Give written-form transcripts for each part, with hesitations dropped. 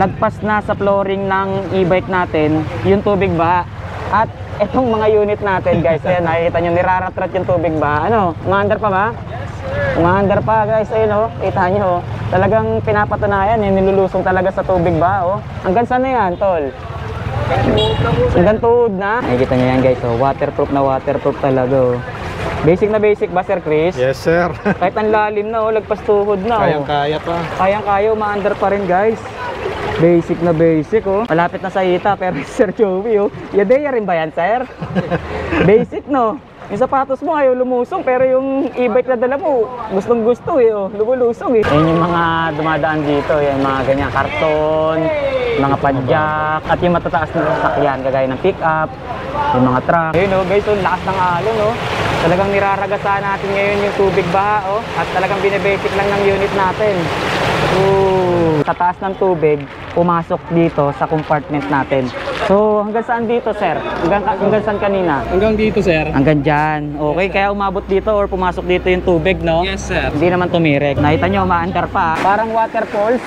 lagpas na sa flooring ng e-bike natin yung tubig ba. At itong mga unit natin guys, ayan, nakikita nyo, niraratrat yung tubig ba. Ano, umaandar pa ba? Umaandar pa guys, ayun o, kita nyo. Talagang pinapatunayan, nilulusong talaga sa tubig ba, oh. Hanggang saan na yan, tol? Hanggang tuhod na. Nakikita nyo yan guys, oh, waterproof na waterproof talaga, oh. Basic na basic ba, Sir Chris? Yes, sir. Kahit ang lalim na, oh, lagpas tuhod na, oh. Kayang-kaya pa. Kayang-kaya, umaandar pa rin guys. Basic na basic, oh. Malapit na sa ita, pero Sir Joey, oh. Yadeya rin ba yan, sir? Basic, no? Yung sapatos mo ayaw lumusong, pero yung e-bike na dala mo, gustong gusto eh, oh. Lumulusong eh. Yan yung mga dumadaan dito, yung mga ganyan karton, mga padjak, at yung matataas na sasakyan, kagaya ng pick-up, yung mga truck. Ayun, oh, guys, oh, lakas ng alon, oh. Talagang niraragasan natin ngayon yung tubig baha, oh. At talagang binibasic lang ng unit natin. Tataas ng tubig, pumasok dito sa compartment natin. So, hanggang saan dito, sir? Hanggang saan kanina? Hanggang dito, sir. Hanggang dyan. Okay, yes, kaya umabot dito or pumasok dito yung tubig, no? Yes, sir. Hindi naman tumirek. Nakita nyo, umaandar pa. Parang waterfalls.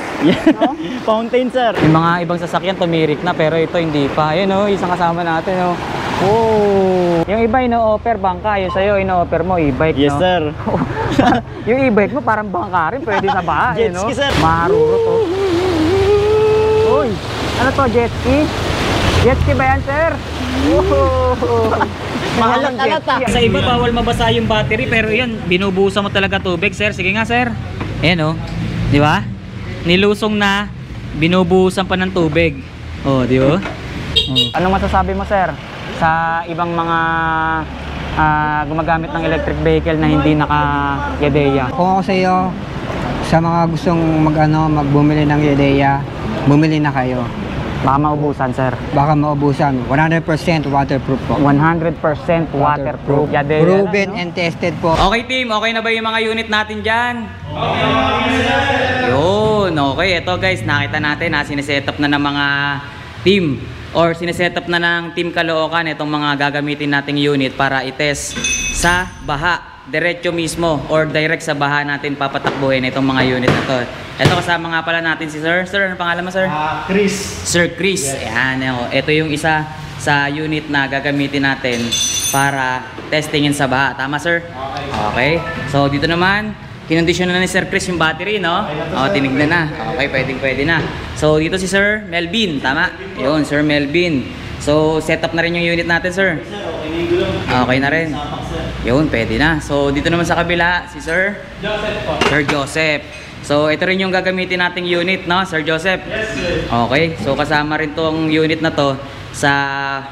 No? Fountain, sir. Yung mga ibang sasakyan tumirik na, pero ito hindi pa. Ayun, no? Isang kasama natin, no? Oh. Yung iba ino-offer bangka, yung sa'yo ino-offer mo e-bike, Yes, no? sir. Yung e-bike mo parang bangka rin, pwede sa baha, Jet no? ski, sir. Marurot, oh. Uy, ano to, jet ski? Jet ski ba yan, sir? Mahal ang jet ski. Sa iba, bawal mabasa yung battery, pero yan, binubusan mo talaga tubig, sir. Sige nga, sir. Ayan, oh. Di ba? Nilusong na, binubusan pa ng tubig. Oh, di ba? Oh. Anong masasabi mo, sir, sa ibang mga gumagamit ng electric vehicle na hindi naka-Yadeya? Kung ako sa iyo, sa mga gustong magbumili ng Yadeya, bumili na kayo. Baka maubusan, sir. Baka maubusan. 100% waterproof po. 100% waterproof. Yadeya. Proven and tested po. Okay, team. Okay na ba yung mga unit natin dyan? Okay. Yun. Okay. Ito guys, nakita natin na sineset-up na ng mga team or sineset-up na ng Team Caloocan itong mga gagamitin nating unit para i-test sa baha. Diretso mismo or direct sa baha natin papatakbuhin itong mga unit na to. Ito kasama nga pala natin si Sir. Sir, ano pangalan mo, Sir? Chris. Sir Chris. Yes. Ayan, ito yung isa sa unit na gagamitin natin para testingin sa baha. Tama, Sir? Okay. So, dito naman, kinondisyon na ni Sir Chris yung battery, no? O, tinignan na. Okay, pwede na. So, dito si Sir Melvin. Tama? Yun, Sir Melvin. So, set up na rin yung unit natin, Sir. Okay na rin. Yun, pwede na. So, dito naman sa kabila, si Sir Joseph po. Sir Joseph. So, ito rin yung gagamitin nating unit, no, Sir Joseph? Yes, sir. Okay. So, kasama rin tong unit na to sa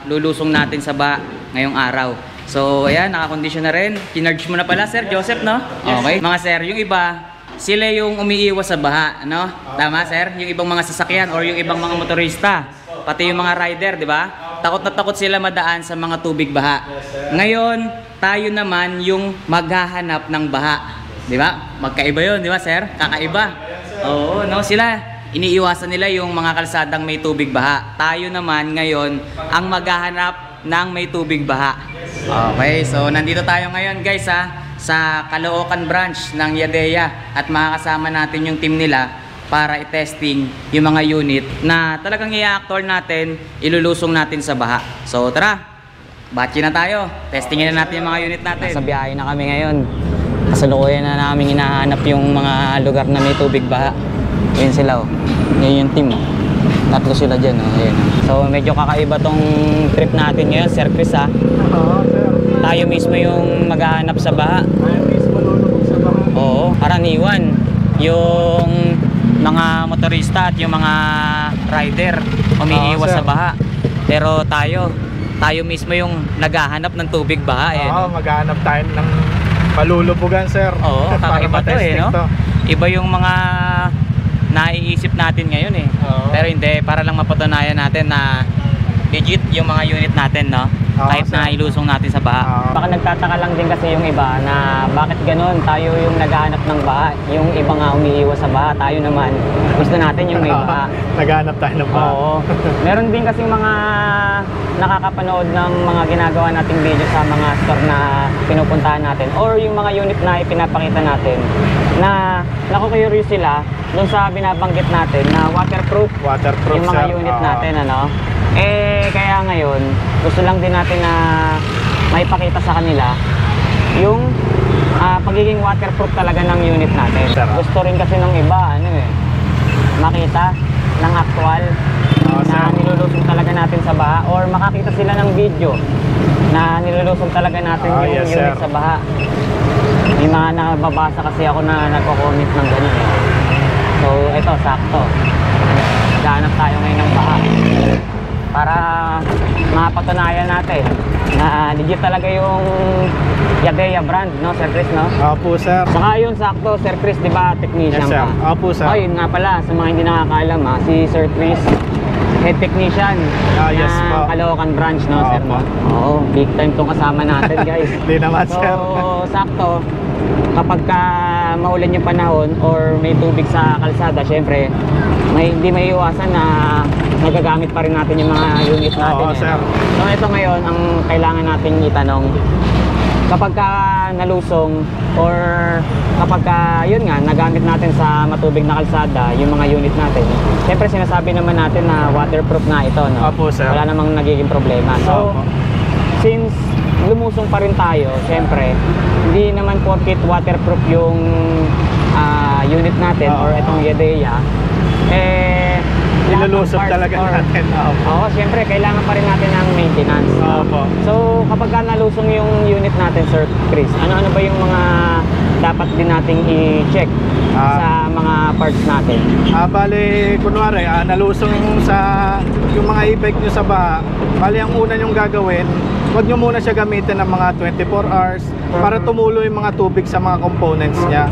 lulusong natin sa baha ngayong araw. So, ayan, nakakondisyon na rin. Kinarge mo na pala, Sir Joseph, no? Okay. Mga sir, yung iba, sila yung umiiwas sa baha, no? Tama, sir? Yung ibang mga sasakyan or yung ibang mga motorista, pati yung mga rider, di ba? Takot na takot sila madaan sa mga tubig baha. Ngayon, tayo naman yung maghahanap ng baha. Di ba? Magkaiba yun, di ba, sir? Kakaiba. Oo, no? Sila, iniiwasan nila yung mga kalsadang may tubig baha. Tayo naman ngayon ang maghahanap ng may tubig baha. Okay, so nandito tayo ngayon, guys, ha, sa Caloocan branch ng Yadeya at makakasama natin yung team nila para i-testing yung mga unit na talagang i-actual natin, ilulusong natin sa baha. So tara, batchi na tayo. Testingin na natin yung mga unit natin. Sa biyahe na kami ngayon. Kasalukuyan na namin hinahanap yung mga lugar na may tubig baha. Yun sila, oh. Yun yung team. Tatlo sila dyan, oh. Ayun. So medyo kakaiba tong trip natin ngayon, Sir Chris, ha. Tayo mismo yung maghahanap sa baha. Tayo mismo lulubog sa baha. Oo, karaniwan yung mga motorista at yung mga rider umiiwas sa baha. Pero tayo mismo yung naghahanap ng tubig baha, eh. Oo, maghahanap tayo ng palulubugan, sir. Oo, kakaiba to, eh, no? To. Iba yung mga naiisip natin ngayon, eh. Oo. Pero hindi, para lang mapatunayan natin na legit yung mga unit natin, no? Oo, Kahit na sir. ilusong natin sa baha. Oo. Baka nagtataka lang din kasi yung iba na bakit ganun, tayo yung naghahanap ng baha, yung iba nga umiiwas sa baha, tayo naman gusto natin yung may baha. Naghahanap tayo ng baha. Oo. Meron din kasing mga nakakapanood ng mga ginagawa nating video sa mga store na pinupuntahan natin or yung mga unit na ipinapakita natin na naku-curious sila doon sa binabanggit natin na waterproof Waterproof, yung mga sir. unit Oo. natin, ano. Kaya ngayon, gusto lang din natin na maipakita sa kanila yung pagiging waterproof talaga ng unit natin. Sir. Gusto rin kasi ng iba, makita ng actual Oo, na sir. nilulusong talaga natin sa baha, or makakita sila ng video na nilulusong talaga natin Ah, yung yes, unit sir. sa baha. May mga nababasa kasi ako na nagko-comment ng ganun eh. So ito, sakto. Naghahanap tayo ngayon ng baha para mapatunayan natin na legit talaga yung Yadea brand, no, Sir Chris, no? Opo, sir. Saka yun, sakto, Sir Chris, di ba, technician Yes, sir. ka? Opo, sir. Oh, yun nga pala, sa mga hindi nakakaalam, si Sir Chris, head technician Yes ng po. Caloocan branch, no, Sir? Opo. No? Oo, big time tong kasama natin, guys. Di naman, So, sir. sakto, kapag ka maulan yung panahon or may tubig sa kalsada, syempre, hindi may iwasan na nagagamit pa rin natin yung mga unit natin. Oo, sir. So, ito ngayon, ang kailangan natin itanong, kapag ka nalusong or kapag ka, yun nga, nagamit natin sa matubig na kalsada yung mga unit natin, syempre sinasabi naman natin na waterproof na ito, no? Opo, sir. Wala namang nagiging problema. So, Opo. since lumusong pa rin tayo, syempre, hindi naman porket waterproof yung unit natin Oo. or itong Yadea, lahat ng Ilulusob parts talaga or- natin. Opo. Oo, syempre, kailangan pa rin natin ng maintenance. Opo. So, kapag ka nalusong yung unit natin, Sir Chris, ano-ano ba yung mga dapat din nating i-check sa mga parts natin? Bale, kunwari, nalusong yung mga e-bike nyo sa baha. Bale, ang una nyong gagawin, huwag nyo muna siya gamitin ng mga 24 hours para tumulo yung mga tubig sa mga components niya.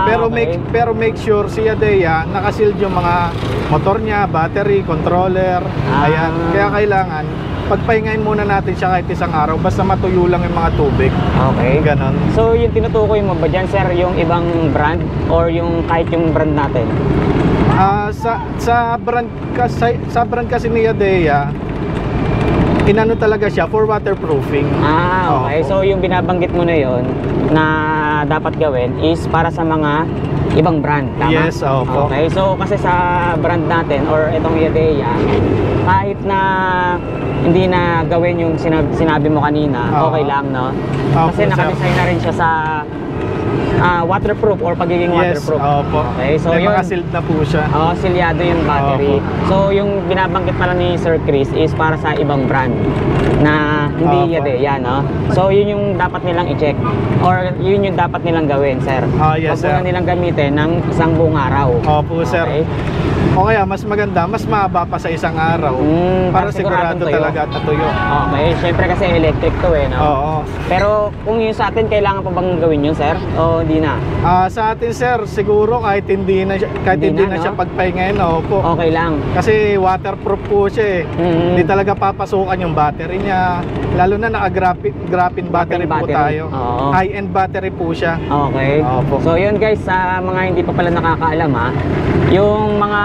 Pero Okay. make sure si Yadea nakasealed yung mga motor niya, battery, controller. Ayan. Kaya kailangan pagpahingain muna natin siya kahit isang araw basta matuyo lang yung mga tubig. Okay. Ganon. So, yung tinutukoy mo ba dyan, sir, yung ibang brand or yung kahit yung brand natin? Sa brand kasi ni Yadea, inano talaga siya for waterproofing. Okay. Opo. So, yung binabanggit mo na yon na dapat gawin is para sa mga ibang brand, tama? Yes, opo. Okay. So, kasi sa brand natin or itong Yadea, kahit na hindi na gawin yung sinabi mo kanina, Oo. okay lang, no? Opo, Kasi sir. nakadesign na rin siya sa waterproof or pagiging Yes, waterproof. opo. Okay. So, May yun. mga sealed na po siya. Silyado yung battery. Opo. So, yung binabanggit pala ni Sir Chris is para sa ibang brand na hindi Opo. Yadea, no? So, yun yung dapat nilang i-check or yun yung dapat nilang gawin, sir. Yes, Huwag muna sir. nilang gamitin ng isang buong araw. Opo, sir. Okay? O kaya, mas maganda, mas mahaba pa sa isang araw. Para sigurado tuyo. talaga at natuyo. Okay, syempre kasi electric to no? Oo. Pero kung yun sa atin, kailangan pa bang gawin yun, sir? O hindi na? Sa atin, sir, siguro kahit hindi na Hindi na, siya no? pagpahingahin, opo. Okay lang. Kasi waterproof po siya eh. Mhm. Hindi talaga papasukan yung battery niya. Lalo na naka-graphene battery po battery. tayo. Oo. High-end battery po siya. Okay. Opo. So yun guys, sa mga hindi pa pala nakakaalam yung mga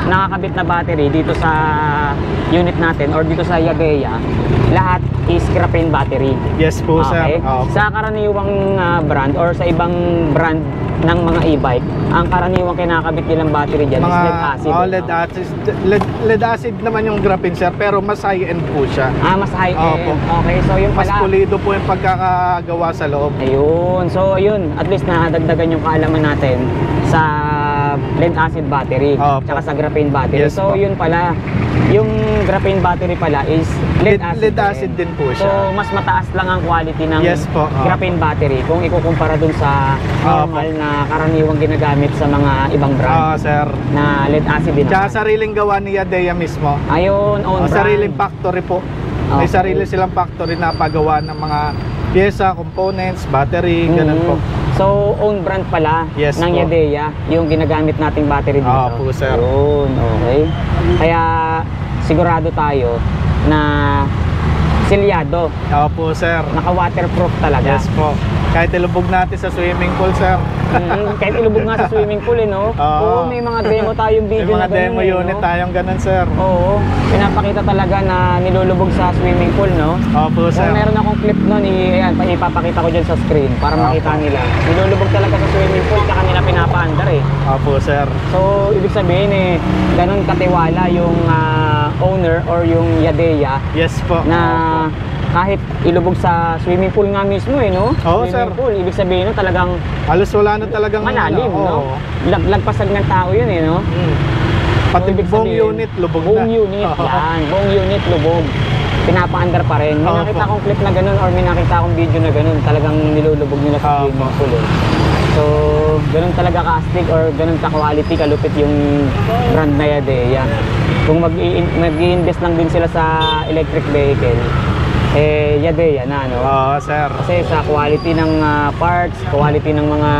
nakakabit na battery dito sa unit natin or dito sa Yadea, lahat is graphene battery. Yes po, Okay. sir. Opo. Sa karaniwang brand or sa ibang brand ng mga e-bike, ang karaniwang kinakabit nilang battery dyan is lead acid. lead acid. Lead acid naman yung graphene, sir, pero mas high-end po siya. Mas high end. Opo. Okay, so yung Mas pala. pulido po yung pagkakagawa sa loob. Ayun. So, ayun. At least nadagdagan yung kaalaman natin sa lead acid battery Opo. tsaka sa graphene battery. Yes So, po. yun pala. Yung graphene battery pala is lead acid. Lead acid din po So, siya. mas mataas lang ang quality ng Yes po. Opo. graphene battery kung ikukumpara dun sa normal na karaniwang ginagamit sa mga ibang brand Sir. na lead acid din. Tsaka naman. sariling gawa ni Yadea mismo. Ayun, own brand. Sariling factory po. May Okay. sarili silang factory na pagawa ng mga pyesa, components, battery, ganun po. So, own brand pala Yes ng po. Yadea yung ginagamit nating battery dito. Po, sir. Yun, okay. Kaya sigurado tayo na Silyado. Opo, sir. Naka-waterproof talaga. Yes po. Kahit ilubog natin sa swimming pool, sir. Kahit ilubog nga sa swimming pool, no? Oo, may mga demo tayong May video mga na ganun, demo unit no? tayong ganun, sir. Oo, pinapakita talaga na nilulubog sa swimming pool, no? Opo, sir. Kung meron akong clip nun, ayan, ipapakita ko dyan sa screen para makita nila. Nilulubog talaga sa swimming pool, tsaka nila pinapaandar eh. Opo, sir. So, ibig sabihin eh, ganun katiwala yung owner or yung yadeya Yes po. na kahit ilubog sa swimming pool nga mismo eh, no? Oo, Swimming sir. pool, ibig sabihin no, talagang Halos wala na talagang malalim, no? oo. Lagpasag ng tao yun eh, no? Pati So, ibig buong sabihin, unit lubog buong na. unit, Oo. yan. Buong unit lubog. Pinapaandar pa rin. May Opo. nakita akong clip na ganun or may nakita akong video na ganun. Talagang nilulubog nila sa Opo. swimming pool eh. So, ganun talaga ka-astig or ganun ka-quality, kalupit yung brand na Yadeya. Kung mag-i-invest lang din sila sa electric vehicle, eh Yadeya na, no? Oo, sir. Kasi sa quality ng parts, quality ng mga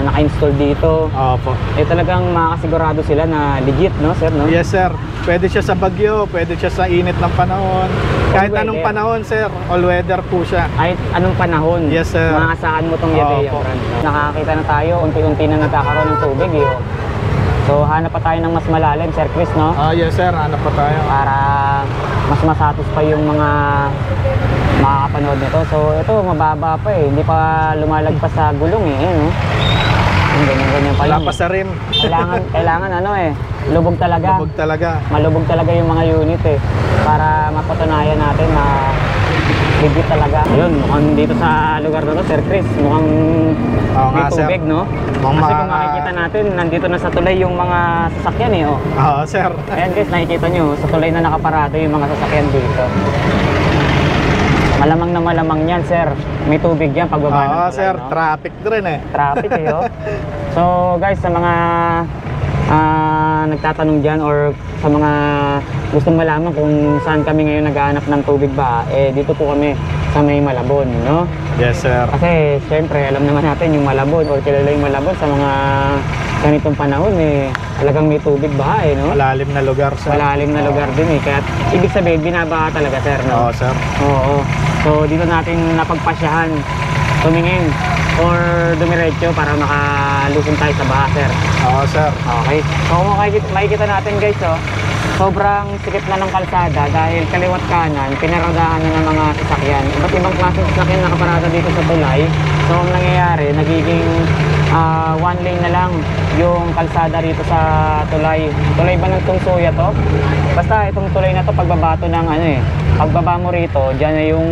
naka-install dito, Opo. eh talagang makakasigurado sila na legit, no, sir, no? Yes, sir. Pwede siya sa bagyo, pwede siya sa init ng panahon. Kahit All anong weather. panahon, sir. All weather po siya. Kahit anong panahon, Yes, sir. maasahan mo tong Yadeya Opo. brand. No? Nakakita na tayo, unti-unti na nagkakaroon ng tubig, eh. Oh. So, hanap pa tayo ng mas malalim, Sir Chris, no? Yes, sir. Hanap pa tayo. Para mas masatos pa yung mga makakapanood nito. So, ito, mababa pa eh. Hindi pa lumalagpas sa gulong eh, no? Yung ganyan-ganyan pa Wala lang. pa sa rim. Kailangan ano eh, lubog talaga. Lubog talaga. Malubog talaga yung mga unit eh. Para mapatunayan natin na legit talaga. Yun, mukhang dito sa lugar na to, Sir Chris, mukhang Oo may nga, sir. tubig, no? Mukhang Kasi kung makikita natin, nandito na sa tulay yung mga sasakyan eh, oh. Oo, sir. Ayan guys, nakikita nyo, sa tulay na nakaparado yung mga sasakyan dito. Malamang na malamang yan, sir. May tubig yan pagbaba ng Oo, tulay, sir. no? Traffic din eh. Traffic eh, oh. So guys, sa mga nagtatanong dyan or sa mga gustong malaman kung saan kami ngayon naghahanap ng tubig ba, eh dito po kami sa may Malabon, no? Yes, sir. Kasi syempre alam naman natin yung Malabon or kilala yung Malabon sa mga ganitong panahon eh talagang may tubig baha eh, no? Malalim na lugar, sir. Malalim na lugar din eh, kaya ibig sabihin binabaha talaga, sir, no? Oo, sir. Oo. So dito natin napagpasyahan tumingin or dumiretso para makalusong tayo sa baha, sir. Oo, sir. Okay. So kung makikita natin guys, oh, sobrang sikip na ng kalsada dahil kaliwat kanan, pinaradahan na ng mga sasakyan. Iba't ibang klaseng sasakyan nakaparada dito sa tulay. So ang nangyayari, nagiging one lane na lang yung kalsada rito sa tulay. Tulay ba ng Tungsuya to? Basta itong tulay na to pagbabato ng ano eh. Pagbaba mo rito, dyan na yung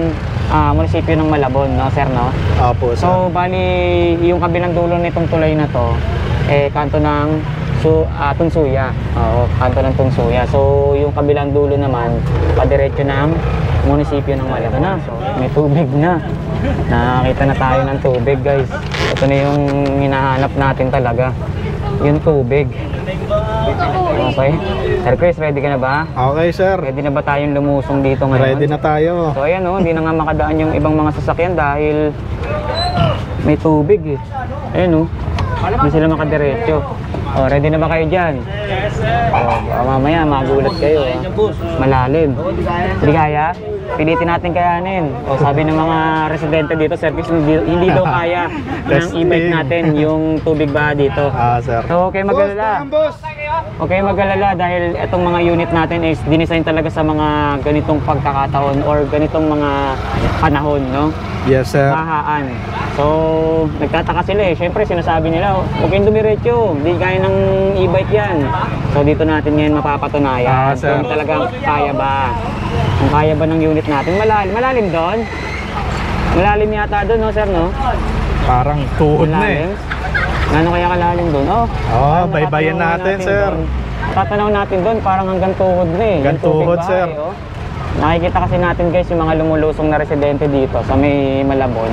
munisipyo ng Malabon, no, sir, no? Opo, sir. So, bali, yung kabilang dulo nitong tulay na to, eh, kanto ng Tunsuya. Oo, kanto ng Tunsuya. So, yung kabilang dulo naman, padiretso ng munisipyo ng Malabon na. So, may tubig na. Nakakita na tayo ng tubig, guys. Ito na yung hinahanap natin talaga. Yung tubig. Okay. Sir Chris, ready ka na ba? Okay, sir. Ready na ba tayong lumusong dito ngayon? Ready na tayo. So ayan, oh, hindi na nga makadaan yung ibang mga sasakyan dahil may tubig eh. Ayan, oh. Hindi sila makadiretso. Oh, ready na ba kayo dyan? Yes, sir. Oh, mamaya magulat kayo. Malalim. Hindi kaya? Pilitin natin kayanin. O sabi ng mga residente dito, Sir Chris, hindi daw kaya ng e-bike natin yung tubig ba dito. Sir. So okay mag-alala. Okay mag-alala dahil itong mga unit natin is dinesign talaga sa mga ganitong pagkakataon or ganitong mga panahon, no? Yes, sir. Bahaan. So nagtataka sila eh. Siyempre sinasabi nila, huwag kayong dumiretso, hindi kaya ng e-bike yan. So dito natin ngayon mapapatunayan sir. kung talagang kaya ba. Kung kaya ba ng unit natin. Malalim doon. Malalim yata doon, no, sir, no? Parang tuhod na eh. Malalim. Gano'n kaya kalalim doon? Oh, parang baybayin natatanaw natin, sir. doon. Tatanaw natin doon, parang hanggang tuhod na eh. Hanggang Yung tubig tuhod, bahay, sir. oh. Nakikita kasi natin guys yung mga lumulusong na residente dito sa may Malabon.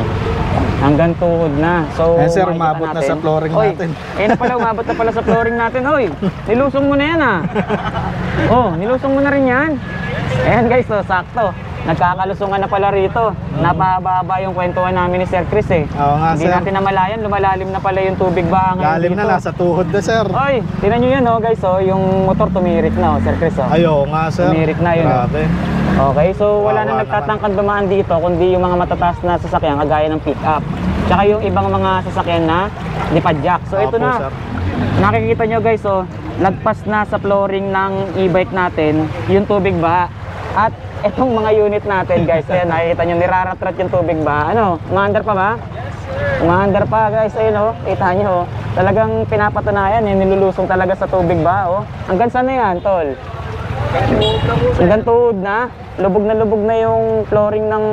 Hanggang tuhod na. So, Sir, makikita umabot na sa flooring Oy, natin. na pala, umabot na pala sa flooring natin. Oy, nilusong mo na yan ah. Oh, nilusong mo na rin yan. Ayan guys, so sakto. Nagkakalusungan na pala rito. Napahaba yung kwentuhan namin ni Sir Chris eh. Oo nga, Hindi sir. natin namalayan, lumalalim na pala yung tubig ba ngayon Lalim dito. na, nasa tuhod na, sir. Oy, tinan nyo yun oh guys oh, yung motor tumirik na oh, Sir Chris oh. Ayo nga, sir. Tumirik na yun. Grabe. Okay, so wala Kawawa na nagtatangkang dumaan dito kundi yung mga matataas na sasakyan kagaya ng pick-up. Tsaka yung ibang mga sasakyan na lipadyak. So ito Opo, na. sir. Nakikita nyo guys oh, lagpas na sa flooring ng e-bike natin yung tubig ba. At etong mga unit natin guys, ayan nakikita nyo niraratrat yung tubig ba. Ano, umaandar pa ba? Umaandar pa guys, ayun oh, kita nyo oh. Talagang pinapatunayan, nilulusong talaga sa tubig ba oh. Hanggang saan na yan tol? Hanggang tuhod na. Lubog na yung flooring ng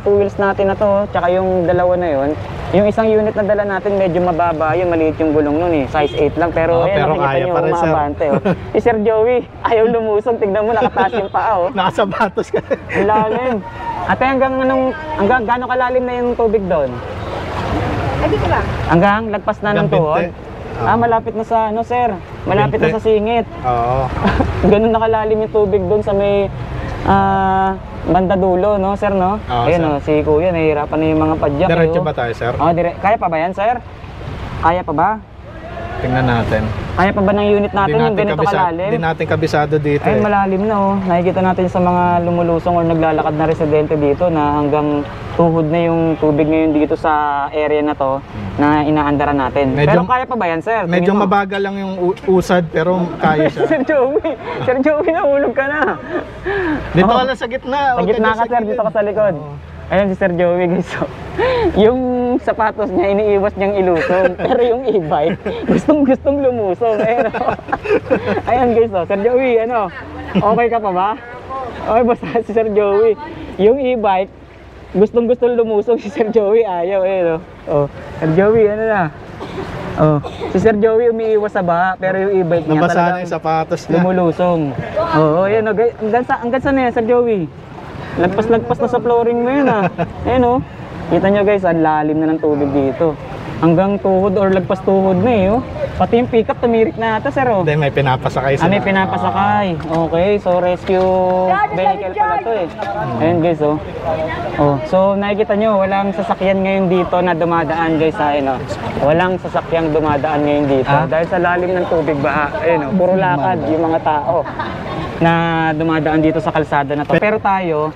two wheels natin na to. Tsaka yung dalawa na yun. Yung isang unit na dala natin medyo mababa yun. Maliit yung gulong nun eh. Size 8 lang. Pero ayan, Pero nakikita kaya nyo pa rin, sir. umabante oh. Si Sir Joey, ayaw lumusong. Tignan mo, nakataas yung paa oh. Nakasabatos ka. Ang lalim. Ate, hanggang gano'ng kalalim na yung tubig doon? Ay, dito lang. Hanggang lagpas na ng Hanggang tuhod? binte. Malapit na sa ano sir? Malapit na Binte. sa singit. Oo. Ganun nakalalim yung tubig doon sa may banda dulo, no, sir, no? Oo, Ayun, sir. no, si Kuya, nahihirapan na yung mga padyak. Diretso eh, ba tayo, sir? Oh, kaya pa ba yan, sir? Kaya pa ba? Tingnan natin. Kaya pa ba ng unit natin yung ganito Hindi kalalim? natin kabisado dito. Ay, eh. malalim na, oh. Nakikita natin sa mga lumulusong o naglalakad na residente dito na hanggang tuhod na yung tubig ngayon dito sa area na to na inaandaran natin. Pero kaya pa ba yan, sir? Medyo Tingin mo. mabagal lang yung usad pero kaya siya. Sir Joey, nahulog ka na. Dito Oo. ka lang sa gitna. Sa huwag ka gitna dyan ka, sa sir, gilid. dito ka sa likod. Oo. Ayun si Sir Joey, guys. So, yung sapatos niya, iniiwas niyang ilusong. Pero yung e-bike, gustong lumusong. Ayun, oh. Ayan, guys. So, Sir Joey, ano? Okay ka pa ba? Okay, basta si Sir Joey. Yung e-bike, gustong lumusong. Si Sir Joey, ayaw. Ayun, oh. Sir Joey, ano na? Oh, si Sir Joey umiiwas sa baha, pero yung e-bike niya Nabasa na talagang yung sapatos niya. lumulusong. Oo, ayan o. Hanggang saan na yan, Sir Joey? Lagpas na sa flooring mo yun ah. Ayan o. Kita nyo guys, ang lalim na ng tubig dito. Hanggang tuhod or lagpas tuhod na eh oh. Pati yung pickup tumirik na ata, sir oh. Hindi, may pinapasakay sila. May pinapasakay. Okay, so rescue vehicle pala to eh. Ayan guys oh. Oh, so nakikita nyo, walang sasakyan ngayon dito na dumadaan guys sa ano. Walang sasakyang dumadaan ngayon dito dahil sa lalim ng tubig ba. Ayun oh, puro lakad yung mga tao na dumadaan dito sa kalsada na to. Pero tayo,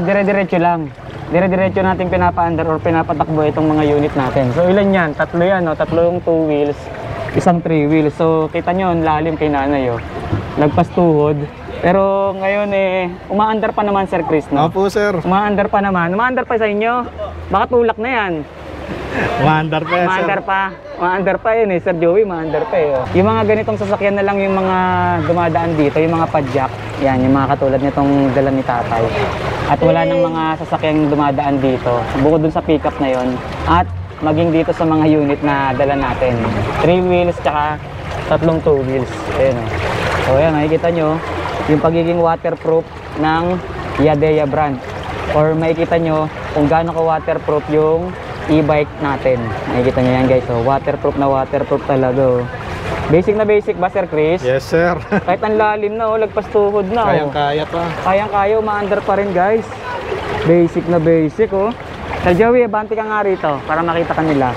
dire-diretso lang. Dire-diretso natin pinapaandar or pinapatakbo itong mga unit natin. So ilan yan? Tatlo yan, no? Tatlo yung 2 wheels, isang 3 wheels. So kita nyo, ang lalim kay nanay, oh. Lagpas tuhod. Pero ngayon umaandar pa naman, Sir Chris, no? Opo, sir. Umaandar pa naman. Umaandar pa sa inyo. Baka tulak na yan. Umaandar pa yan, sir. Umaandar pa. Umaandar pa yun eh. Sir Joey, umaandar pa eh. Oh. Yung mga ganitong sasakyan na lang yung mga dumadaan dito, yung mga padyak. Yan, yung mga katulad nitong dala ni tatay. At wala nang mga sasakyang dumadaan dito. Bukod dun sa pickup na yon. At maging dito sa mga unit na dala natin. 3 wheels tsaka tatlong 2 wheels. Ayun oh. So yan, makikita nyo yung pagiging waterproof ng Yadea brand. Or makikita nyo kung gaano ka waterproof yung e-bike natin. Nakikita nyo yan guys. So, waterproof na waterproof talaga. Oh. Basic na basic ba, Sir Chris? Yes, sir. Kahit ang lalim na, oh, lagpas tuhod na. Kayang-kaya pa. Kayang-kaya, umaandar pa rin guys. Basic na basic, oh. Sir Joey, abanti ka nga rito para makita kanila.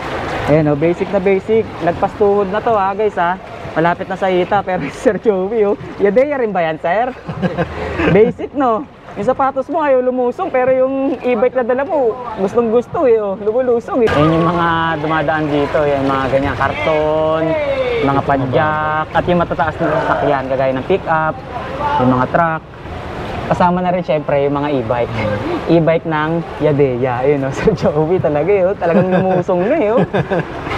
Ayan, oh, basic na basic. Lagpas tuhod na to, ha, guys, ha. Malapit na sa ita, pero Sir Joey, oh. Yadea rin ba yan, sir? Basic, no? Yung sapatos mo ayaw lumusong, pero yung e-bike na dala mo, gustong gusto eh, oh. Lumulusong eh. Yan yung mga dumadaan dito, yung mga ganyan karton, mga padyak, at yung matataas na sasakyan, kagaya ng pick-up, yung mga truck. Kasama na rin syempre yung mga e-bike. E-bike ng Yadea. Ayun, oh, Sir Joey talaga eh, oh. Talagang lumusong na eh, oh.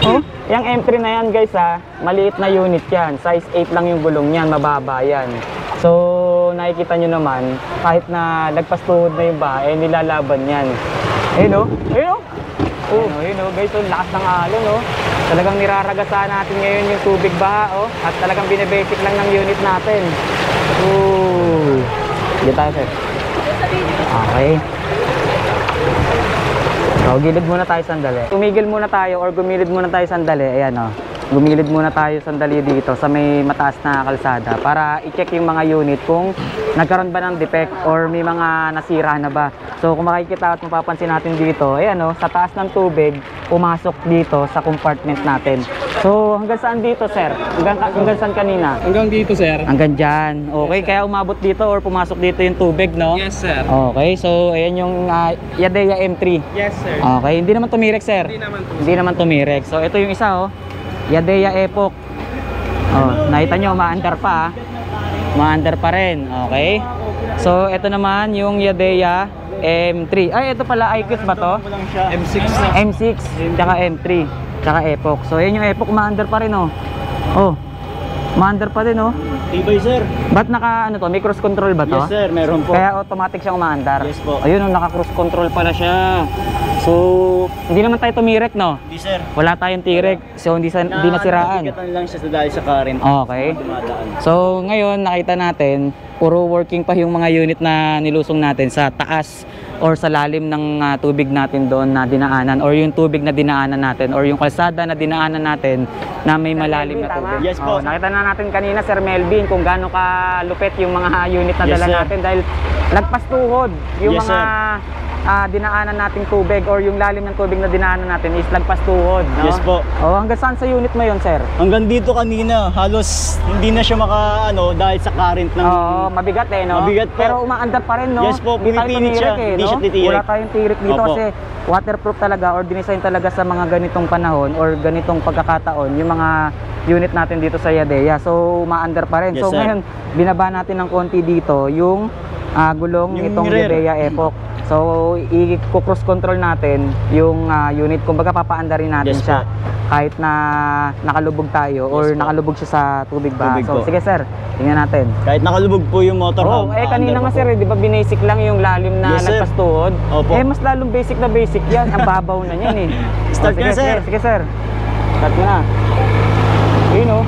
Oh, yung M3 na yan guys ha, maliit na unit yan. Size 8 lang yung gulong niyan, mababa yan. So, nakikita nyo naman, kahit na lagpas tuhod na yung baha, nilalaban yan. Ayun o, ayun o. Ayun o, guys, lakas ng alon o. Talagang niraragasan natin ngayon yung tubig baha o. At talagang binibasic lang ng unit natin. Dito tayo, sir. Okay. So, gilid muna tayo sandali. Tumigil muna tayo or gumilid muna tayo sandali. Ayan o. gumilid muna tayo sandali dito sa may mataas na kalsada para i-check yung mga unit kung nagkaroon ba ng defect or may mga nasira na ba. So kung makikita at mapapansin natin dito, sa taas ng tubig, pumasok dito sa compartment natin. So hanggang saan dito, sir? Hanggang saan kanina? Hanggang dito, sir. Hanggang dyan. Okay, kaya umabot dito or pumasok dito yung tubig, no? Yes, sir. Okay, so ayan yung Yadeya M3. Yes, sir. Okay, hindi naman tumirek, sir. Hindi naman tumirek. So ito yung isa, Yadeya Epoch. Nakita nyo, maandar pa. Maandar pa rin. Okay. So ito naman yung Yadeya M3. Ay, ito pala, iQS ba to? M6. M6, tsaka M3, tsaka Epoch. So yan yung Epoch, maandar pa rin, maandar pa din, Tibay, sir. Ba't may cruise control ba to? Yes, sir. Meron po. Kaya automatic siyang umaandar. Yes po. Ayun, naka-cruise control pala siya. So, hindi naman tayo tumirek, no? Hindi, sir. Wala tayong tirek. So, hindi nasiraan. Nabigatan lang siya dahil sa current. Okay. Dumadaan. So, ngayon, nakita natin, puro working pa yung mga unit na nilusong natin sa taas or sa lalim ng tubig natin doon na dinaanan or yung tubig na dinaanan natin or yung kalsada na dinaanan natin na may malalim na tubig. Yes po. Nakita na natin kanina, Sir Melvin, kung gaano kalupit yung mga unit na Yes, dala sir. natin dahil lagpas tuhod yung Yes, mga dinaanan nating tubig or yung lalim ng tubig na dinaanan natin is lagpas tuhod, no? Yes po. Hanggang saan sa unit mo yun, sir? Hanggang dito kanina, halos hindi na siya dahil sa current ng... Oo, mabigat no? Mabigat po. Pero umaandar pa rin, no? Yes po, Hindi tayo pumipinit siya. tumirik, Hindi siya titirik. Wala tayong tirik dito Opo. kasi waterproof talaga or dinesign talaga sa mga ganitong panahon or ganitong pagkakataon yung mga unit natin dito sa Yadeya. So, umaandar pa rin. Yes, so, sir. ngayon, binaba natin ng konti dito yung gulong Yung itong rear. Yadeya Epoch. So, i-cross control natin yung unit. Kumbaga, papaandarin natin Yes, siya. po. Kahit na nakalubog tayo or Yes, po. nakalubog siya sa tubig ba. Tubig So, po. sige sir, tingnan natin. Kahit nakalubog po yung motor Oo, hub. kanina nga sir, di ba binasic lang yung lalim na Yes, sir. lagpas tuhod? Opo. Mas lalong basic na basic yan. Ang babaw na yan Start sige, na, sir. Sige sir. Start mo na. Yun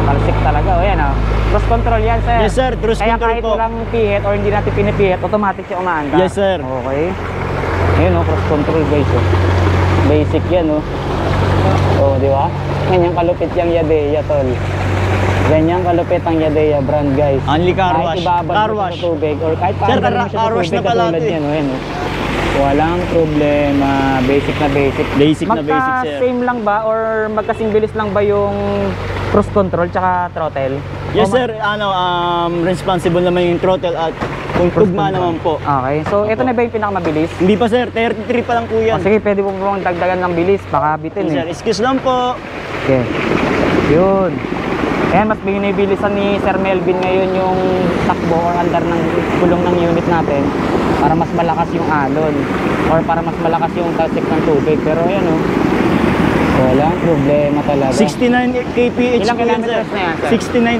nakalsik talaga. Ayan Cross control yan sir. Yes, sir. Cruise Kaya control kahit po. walang pihit or hindi natin pinipihit, automatic siya umaandar. Yes, sir. Okay. Ayun cross control guys. Basic yan di ba? Ganyan kalupit yung Yadeya tol. Ganyan kalupit ang Yadeya brand guys. Only car Kahit wash. ibabad Car mo siya wash. sa tubig or kahit Sir, paandar mo siya sa car wash tubig na pala katulad ito, yan walang problema. Basic na basic. Basic na basic, sir. Magka-same lang ba or magkasing bilis lang ba yung cruise control tsaka throttle? Yes, O sir. Responsible naman yung throttle at kung tugma naman po. Okay. So, ito na ba yung pinakamabilis? Hindi pa, sir. 33 pa lang po yan. Sige, pwede po pong dagdagan ng bilis. Baka bitin Sir, excuse lang po. Okay. Yun. Ayan, mas binibilisan ni Sir Melvin ngayon yung takbo or andar ng gulong ng unit natin para mas malakas yung alon or para mas malakas yung talsik ng tubig. Pero ayan walang problema talaga. 69 kph Ilang po yan, kilometers sir. na yan, sir?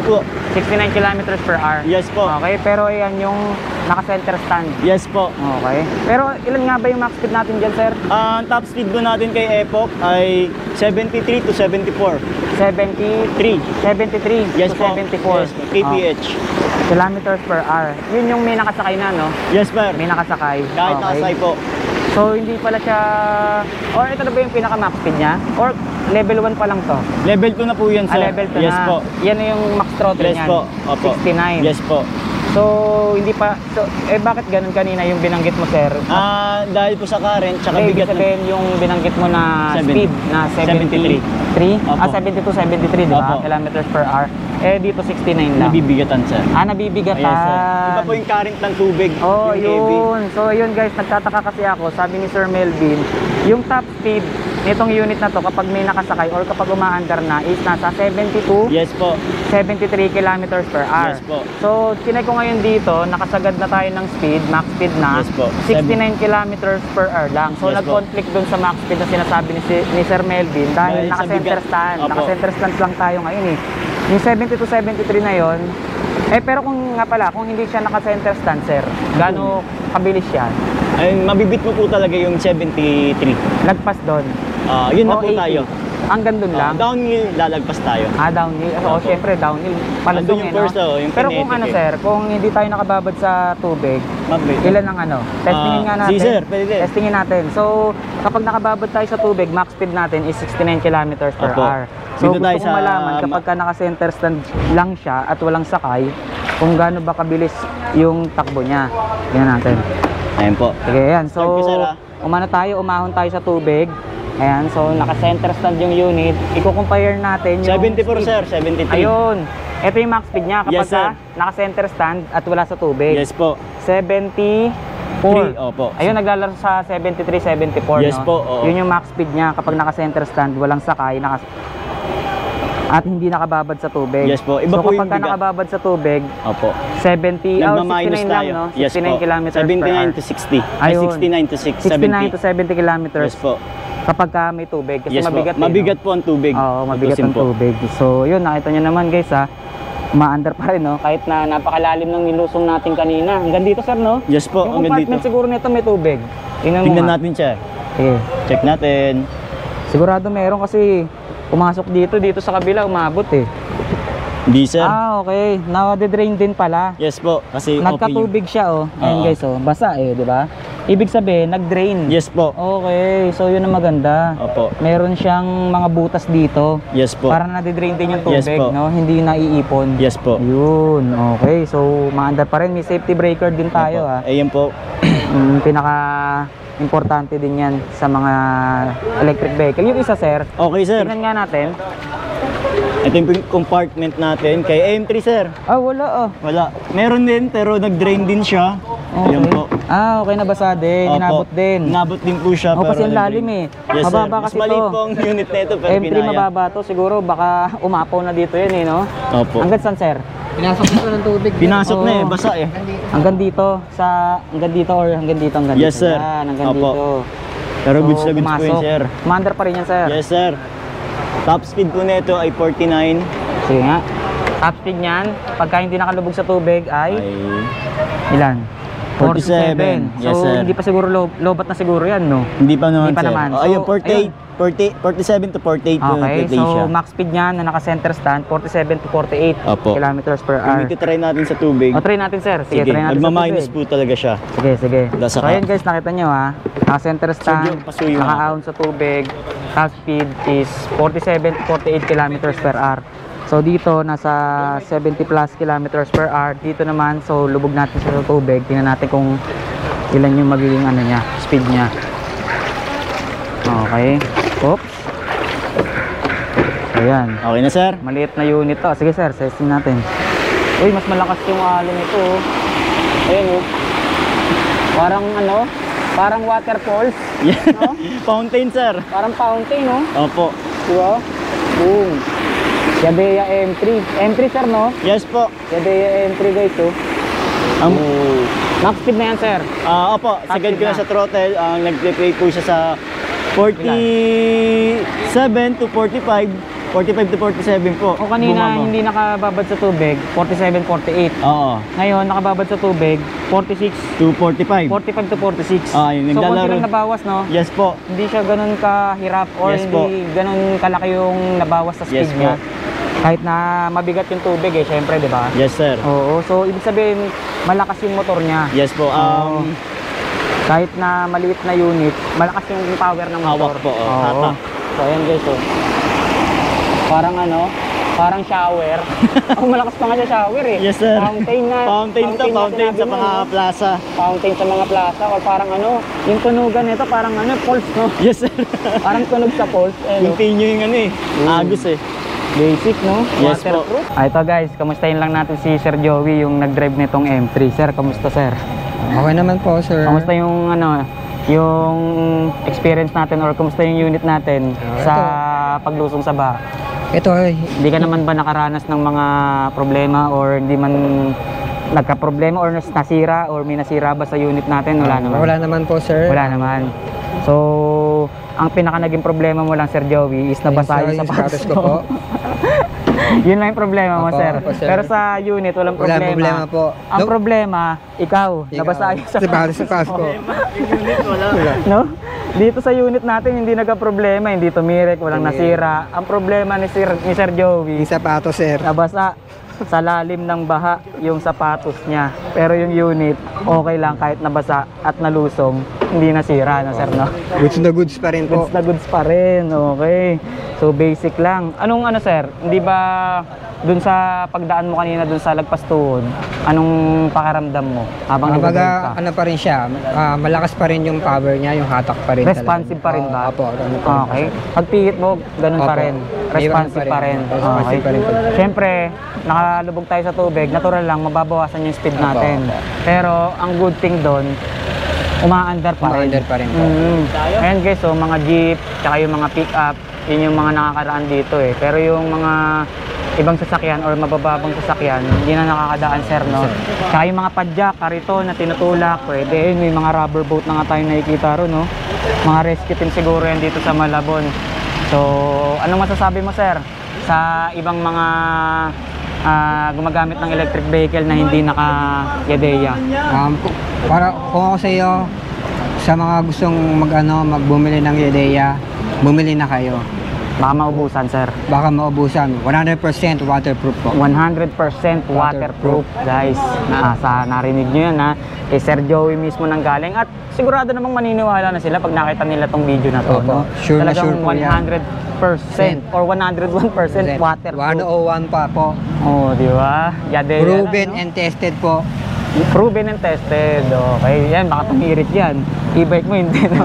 69 po. 69 kilometers per hour. Yes po. Okay, pero ayan yung naka-center stand. Yes po. Okay. Pero ilan nga ba yung max speed natin dyan, sir? Ang top speed po natin kay Epoch ay 73 to 74. 73 Yes to po. 74 Yes po. kph. kilometers per hour. Yun yung may nakasakay na, no? Yes, sir. May nakasakay. Kahit nakasay po. So, hindi pala siya... Or ito na ba yung pinaka-max speed niya? Or level 1 pa lang to? Level 2 na po yan, sir. Level 2 Yes na. po. Yan na yung max throttle Yes niyan. po. Opo. 69. Yes po. So, hindi pa... So, bakit ganun kanina yung binanggit mo, sir? Dahil po sa current, tsaka Ibig bigat sabihin yung binanggit mo na 70. speed na 73. 73. Opo. 72, 73, di ba? Opo. Kilometers per hour. Dito 69 lang. nabibigatan, sir. Nabibigatan. Yes, sir. Iba po yung current ng tubig. Oh, yung heavy. yun. So, yun guys, nagtataka kasi ako. Sabi ni Sir Melvin, yung top speed nitong unit na to kapag may nakasakay or kapag umaandar na is nasa 72, Yes po. 73 kilometers per hour. Yes po. So, chinek ko ngayon dito, nakasagad na tayo ng speed, max speed na, Yes po. 69 kilometers per hour lang. So, Yes po. nag-conflict dun sa max speed na sinasabi ni Sir Melvin dahil Dahil sa naka-center bigat. stand. Opo. Naka-center stand lang tayo ngayon Yung 70 to 73 na yon. Pero kung nga pala, kung hindi siya naka-center stand, sir, gaano kabilis siya? Ay, mabibit mo po talaga yung 73. Lagpas doon. Yun na O po 80. tayo. Hanggang dun lang? Downhill, lalagpas tayo. Downhill. So, Opo. syempre, downhill. Palusong Andun yung first, yung Pero kung kinetic sir, kung hindi tayo nakababad sa tubig, Mabait. ilan ang testingin nga natin. Si sir, pwede din. Testingin natin. So, kapag nakababad tayo sa tubig, max speed natin is 69 kilometers per Opo. hour. So, Dito gusto tayo kong sa malaman kapag ka naka-center stand lang siya at walang sakay, kung gaano ba kabilis yung takbo niya. Tingnan natin. Ayun po. Sige, ayan. So, Start ko, sir, umahon tayo sa tubig. Ayan, so naka-center stand yung unit. Iko-compare natin yung 74 speed. sir, 73. Ayun. Ito yung max speed niya kapag Yes, sir. naka-center stand at wala sa tubig. Yes po. 74. Opo. Ayun, naglalaro sa 73, 74, Yes no? po, oo. Yun yung max speed niya kapag naka-center stand, walang sakay, at hindi nakababad sa tubig. Yes po. Iba so po yung kapag ka bigat. nakababad sa tubig, Opo. 70, Nagma-minus 69 lang, tayo. no? 69 Yes po. kilometers per hour. 79 to 60. Ay, Ayun. 69 to 6. 69 to 70 kilometers Yes po. kapag ka may tubig. Kasi Yes mabigat po. Mabigat po ang tubig. Oo, mabigat Tutusin ang po. tubig. So, yun, nakita nyo naman guys ha. Umaandar pa rin, no? Kahit na napakalalim ng nilusong natin kanina. Hanggang dito, sir, no? Yes po, Yung hanggang compartment dito. siguro nito may tubig. Tingnan mo Tingnan nga. natin siya. Sige. Check natin. Sigurado meron kasi pumasok dito sa kabila, umabot eh. Hindi sir. Okay. Nade-drain din pala. Yes po. Kasi Nagkatubig siya, oh. Ayan Oo. guys, oh. Basa eh, di ba? Ibig sabihin, nag-drain. Yes po. Okay, so yun ang maganda. Opo. Meron siyang mga butas dito. Yes po. Para nade-drain din yung Yes tubig, po. no? Hindi naiipon. Yes po. Yun, okay. So, maandar pa rin. May safety breaker din tayo, Opo. ha. Ayan po. Pinaka importante din yan sa mga electric vehicle. Yung isa, sir. Okay sir. Tingnan nga natin. Ito yung compartment natin kay M3 sir. Wala, oh. Wala. Meron din pero nag-drain din siya. Ayan po. Okay, nabasa din. Opo. Inabot din. Inabot din po siya. Kasi ang nag-drain. lalim eh. Yes Mababa sir. Mas kasi maliit to. po ang unit na ito pero M3 pinaya. mababa to. Siguro baka umapaw na dito yun eh, no? Opo. Hanggang saan, sir? Pinasok dito ng tubig. Pinasok na eh. Oo. Basa eh. Hanggang dito or hanggang dito, hanggang Yes, dito. sir. Yan, hanggang Opo. dito. Pero goods na goods po yun sir. Commander pa rin yan, sir. Yes sir. Top speed po nito ay 49. Sige nga. Top speed niyan, pagka hindi nakalubog sa tubig ay ilan? 47. Yes, So, sir. hindi pa siguro lobat na siguro yan, no? Hindi pa naman Hindi pa sir. naman. Oh, ayun, So, 47 to 48 po Okay, play so siya. max speed niyan na naka-center stand, 47 to 48 Opo. kilometers per Kung hour. iti-try natin sa tubig, O, try natin, sir. Sige, sige, try natin sa nagma-minus tubig. po talaga siya. Sige. Nasa So, ka. ayun guys, nakita nyo ha. Naka-center stand, Suyo, pasuyo nga. naka-ahon sa tubig. Top speed is 47 to 48 kilometers per hour. So dito, nasa 70 plus kilometers per hour. Dito naman, so lubog natin siya sa tubig. Tingnan natin kung ilan yung magiging ano niya, speed niya. Okay. Oops. Ayan. Okay na sir? Maliit na unit to. Sige sir, testing natin. Uy, mas malakas yung alon nito. Oh. Ayan oh. Parang ano, parang waterfalls. No? Fountain sir. Parang fountain, no? Opo. Diba? Boom. Yabea M3. M3 sir, no? Yes po. Yabea M3 guys, oh. Ang Max speed na yan, sir. opo, second ko na. na sa throttle, ang nag-play po siya sa 47 to 45, 45 to 47 po. O kanina, Bumaba. hindi nakababad sa tubig, 47, 48. Oo. Ngayon, nakababad sa tubig, 46, To 45. 45 to 46. Yun, So, konti naglalaro. lang nabawas, no? Yes po. Hindi siya ganun kahirap or Yes po. hindi ganun kalaki yung nabawas sa speed Yes po. niya. Kahit na mabigat yung tubig eh, syempre, di ba? Yes sir. Oo, so ibig sabihin, malakas yung motor niya. Yes po. Oo. Kahit na maliit na unit, malakas yung power ng motor. Hawak po, Oo. hatak. So ayan guys, oh. Parang ano, parang shower. Malakas pa nga siya shower eh. Yes sir. Fountain na. Fountain to, na fountain sinabi sa mo, mga no? plaza. Fountain sa mga plaza or parang ano, yung tunugan nito parang ano, pulse, no? Yes sir. Parang tunog sa pulse. Eh, no? Continue yung ano eh. Agos eh. Basic, no? Yes po. Waterproof. Ito guys, kamustahin lang natin si Sir Joey, yung nag-drive nitong M3. Sir, kamusta sir? Okay naman po, sir. Kamusta yung ano, yung experience natin or kamusta yung unit natin sa paglusong sa baha? Ito ay Hindi ka naman ba nakaranas ng mga problema or hindi man nagka-problema or nasira or may nasira ba sa unit natin? Wala naman. wala naman po, sir. Wala naman. So, ang pinaka naging problema mo lang, Sir Joey, is nabasa yung sapatos ko po. Yun lang yung problema mo, Opo, sir. opo, sir. Pero sa unit, walang Wala problema. problema po. Ang problema, ikaw, nabasa yung Sapatos ko. Yung unit wala. No? Dito sa unit natin hindi nagka-problema, hindi tumirik, walang nasira. Ang problema ni Sir Joey, Yung sapatos, sir. nabasa sa lalim ng baha yung sapatos niya. Pero yung unit, okay lang kahit nabasa at nalusong, hindi nasira na sir, no? Goods na goods pa rin po. Goods na goods pa rin, okay. So basic lang. Anong ano sir, hindi ba dun sa pagdaan mo kanina dun sa Lagpas Tuhod, anong pakiramdam mo habang nag-drive ka? Kumbaga, ano pa rin siya, malakas pa rin yung power niya, yung hatak pa rin. Responsive pa rin ba? Opo, ano pa rin. Okay. Pagpihit mo, ganun pa Opo. rin. May Responsive ano pa pa rin. rin. Responsive pa rin po. Siyempre, nakalubog tayo sa tubig, natural lang, mababawasan yung speed Opo, natin. opo. Pero, ang good thing doon, umaandar pa rin. Umaandar pa rin po. Ayan guys, so mga jeep, tsaka yung mga pick-up, yun yung mga nakakaraan dito eh. Pero yung mga ibang sasakyan or mabababang sasakyan, hindi na nakakadaan sir, no? Tsaka yung mga padyak, kariton na tinutulak, pwede. May mga rubber boat na nga tayong nakikita ron, no? Mga rescue team siguro yan dito sa Malabon. So, anong masasabi mo sir sa ibang mga gumagamit ng electric vehicle na hindi naka-YADEA? Para kung ako sa iyo, sa mga gustong magbumili ng YADEA, bumili na kayo. Baka maubusan sir. Baka maubusan. 100% waterproof po. 100% waterproof guys. Narinig nyo yan ha. Kay Sir Joey mismo nang galing. At sigurado namang maniniwala na sila pag nakita nila tong video na to. Opo. No? Sure na Talagang sure po yan. 100% or 101% waterproof. 101 pa po. Oh, di ba? YADEA Proven lang, no? and tested po. Proven and tested. Okay, yan, baka tumirik yan. E-bike mo hindi, no?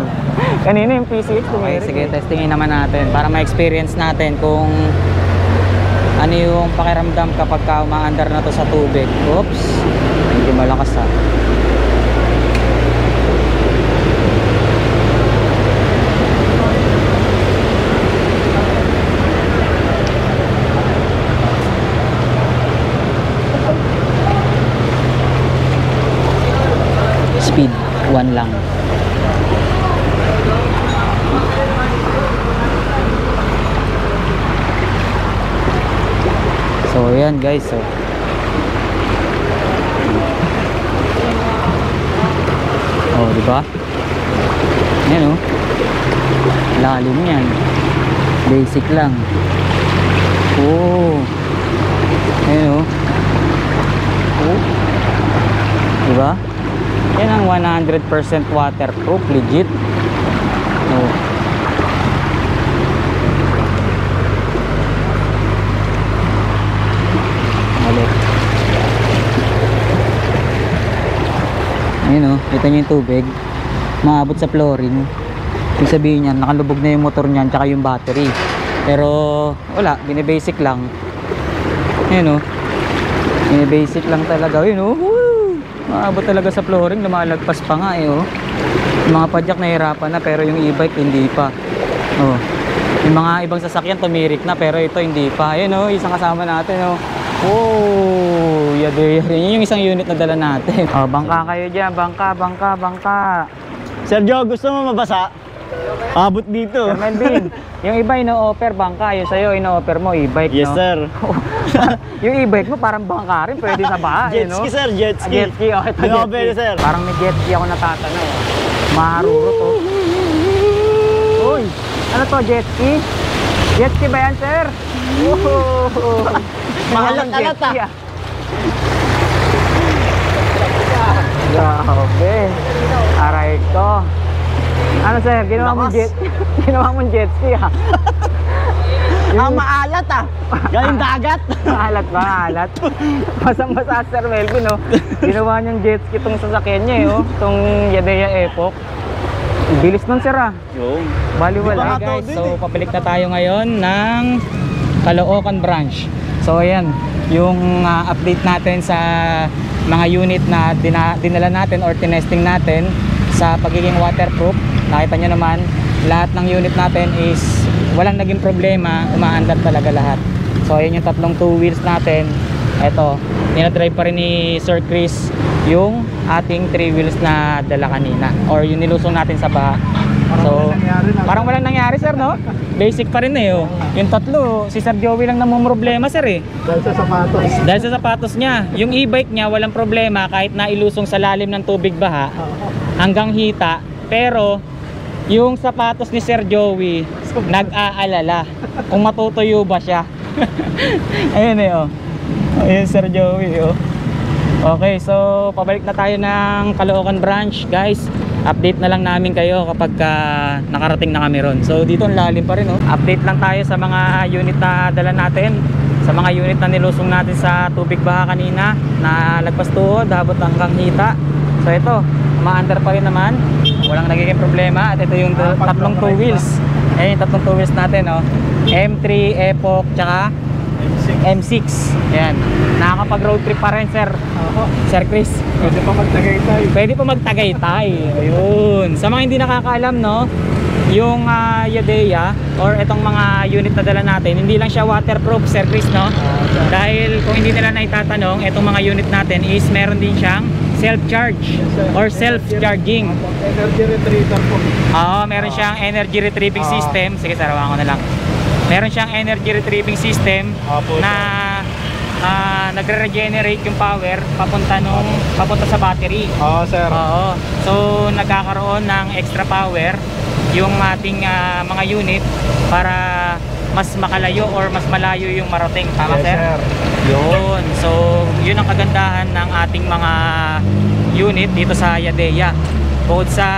Kanina yung PCX Okay, tumirik. sige, testingin naman natin para ma-experience natin kung ano yung pakiramdam kapag ka umaandar na to sa tubig. Oops, medyo malakas ha. Speed 1 lang. So ayan guys, so oh, di ba? Ayan oh. Lalim yan. Basic lang. Oh. Ayan oh. Oh. Di ba? Yan ang 100% waterproof, legit. Oh. Balik. Ayun oh, kita nyo yung tubig. Maabot sa flooring. Ibig sabihin niyan, nakalubog na yung motor niyan tsaka yung battery. Pero wala, binibasic lang. Ayun oh. Binibasic lang talaga. Ayun oh. Woo! Maabot talaga sa flooring, lumalagpas pa nga eh oh. Yung mga padyak nahirapan na pero yung e-bike hindi pa. Oh. Yung mga ibang sasakyan tumirik na pero ito hindi pa. Ayun oh, isang kasama natin oh. Oh, YADEA rin. Yun yung isang unit na dala natin. Oh, bangka kayo dyan. Bangka, bangka, bangka. Sergio, gusto mo mabasa? Abot dito. Sir Melvin, yung iba ino-offer bangka. Yung sa'yo ino-offer mo e-bike, Yes, no? sir. Yung e-bike mo parang bangka rin. Pwede sa baha, Jet no? ski, sir. Jet ski. Jet ski, okay. Hindi ako pwede, sir. Parang may jet ski ako natatanaw. Maharuro to. Uy, ano to, jet ski? Jet ski ba yan, sir? Oh, Maalat-alat, ah. Grabe. Aray ko. Ano sir, ginawa mong jet, ginawa mong jet ski ah. Maalat ah. Galing dagat. Maalat ba? Maalat. Basang-basa Sir Melvin oh. Ginawa niyang jet ski itong sasakyan niya eh oh. Itong YADEA Epoch. Bilis nun sir ah. Yo. Baliwala. Okay guys, so pabalik na tayo ngayon ng Caloocan branch. So ayan, yung update natin sa mga unit na dinala natin or tinesting natin sa pagiging waterproof. Nakita nyo naman, lahat ng unit natin is walang naging problema, umaandar talaga lahat. So ayan yung tatlong 2 wheels natin. Eto, dinadrive pa rin ni Sir Chris yung ating 3 wheels na dala kanina or yung nilusong natin sa baha. So, parang walang nangyari sir, no? Basic pa rin eh oh. Yung tatlo, si Sir Joey lang namumroblema sir eh. Dahil sa sapatos. Dahil sa sapatos niya. Yung e-bike niya walang problema kahit nailusong sa lalim ng tubig baha hanggang hita. Pero yung sapatos ni Sir Joey nag-aalala kung matutuyo ba siya. Ayun eh, oh. Ayun Sir Joey, oh. Okay, so pabalik na tayo ng Caloocan branch, guys. Update na lang namin kayo kapag nakarating na kami ron. So dito ang lalim pa rin, oh. Update lang tayo sa mga unit na dala natin, sa mga unit na nilusong natin sa tubig baha kanina, na lagpas tuhod, abot hanggang hita. So ito, ma-under pa rin naman, walang nagiging problema. At ito yung tatlong two wheels. Ayun, tatlong two wheels natin, oh. M3, Epoch, tsaka M6. Ayan, nakakapag road trip pa rin, sir. Sir Chris, Pwede pa magtagaytay. pwede pa magtagaytay. Ayun, sa mga hindi nakakaalam, no, yung Yadea or itong mga unit na dala natin, hindi lang siya waterproof, Sir Chris, no? Dahil kung hindi nila naitatanong, itong mga unit natin is meron din siyang self-charge or self-charging. Energy retriever po. Oo, meron siyang energy retrieving system. Sige, sarawan ko na lang. Meron siyang energy retrieving system Opo, na nagre-regenerate yung power papunta sa battery. Oo, sir. Oo. So nagkakaroon ng extra power yung ating mga unit para mas makalayo or mas malayo yung marating. Tama, Yes, sir? sir. Yun. So yun ang kagandahan ng ating mga unit dito sa Yadea. Bukod sa